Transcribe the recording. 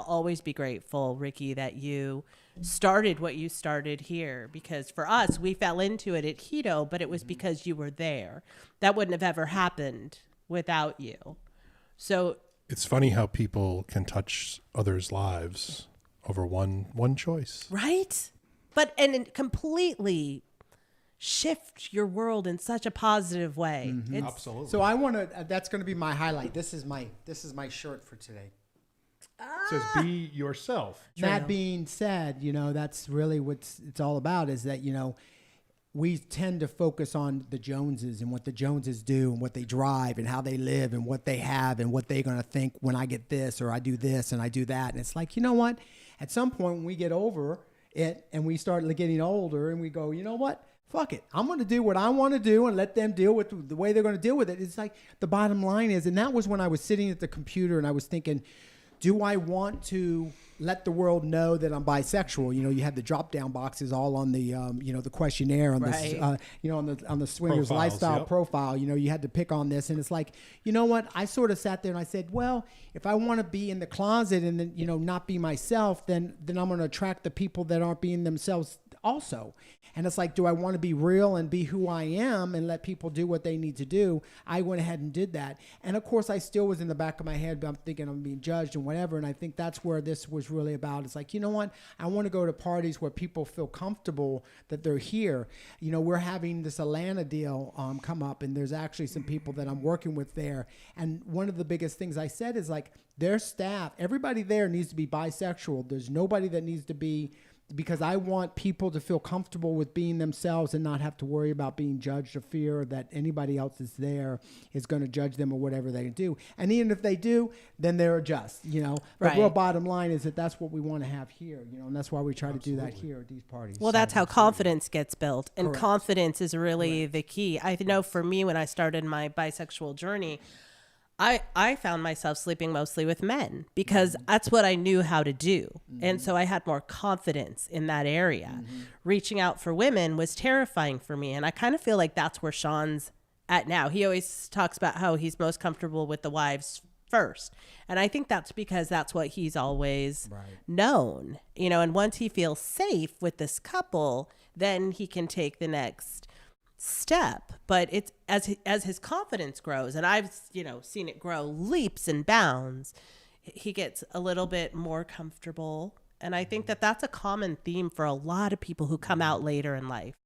always be grateful, Ricky, that you started what you started here, because for us, we fell into it at Hito, but it was because you were there. That wouldn't have ever happened without you. So It's funny how people can touch others' lives over one choice. right? And it completely shift your world in such a positive way. Absolutely. So I want to. That's going to be my highlight. This is my shirt for today. It says be yourself. That being said, that's really what it's all about. Is that we tend to focus on the Joneses and what the Joneses do and what they drive and how they live and what they have and what they're going to think when I get this or I do this and I do that. And it's like, you know what? At some point when we get over it and we start getting older and we go, you know what? Fuck it. I'm going to do what I want to do and let them deal with the way they're going to deal with it. It's like the bottom line is, and that was when I was sitting at the computer and I was thinking, do I want to let the world know that I'm bisexual? You have the drop down boxes all on the, the questionnaire on this, on the swingers Profiles, lifestyle yep. profile. You had to pick on this, and it's like, you know what? I sort of sat there and I said, well, if I want to be in the closet and then not be myself, then I'm going to attract the people that aren't being themselves also. And it's like, do I want to be real and be who I am and let people do what they need to do? I went ahead and did that. And of course, I still was in the back of my head, but I'm thinking I'm being judged and whatever. And I think that's where this was really about. It's like, you know what? I want to go to parties where people feel comfortable that they're here. We're having this Atlanta deal come up, and there's actually some people that I'm working with there. And one of the biggest things I said is like, their staff, everybody there needs to be bisexual. There's nobody that needs to be, because I want people to feel comfortable with being themselves and not have to worry about being judged or fear that anybody else is there is going to judge them or whatever they do. And even if they do, then they're just, The real bottom line is that that's what we want to have here, and that's why we try to do that here at these parties. Well, that's how confidence gets built. And Correct. confidence is really the key. I know for me, when I started my bisexual journey, I found myself sleeping mostly with men because that's what I knew how to do. And so I had more confidence in that area. Reaching out for women was terrifying for me. And I kind of feel like that's where Sean's at now. He always talks about how he's most comfortable with the wives first. And I think that's because that's what he's always known, and once he feels safe with this couple, then he can take the next step. But it's as his confidence grows, and I've seen it grow leaps and bounds, he gets a little bit more comfortable. And I think that that's a common theme for a lot of people who come out later in life.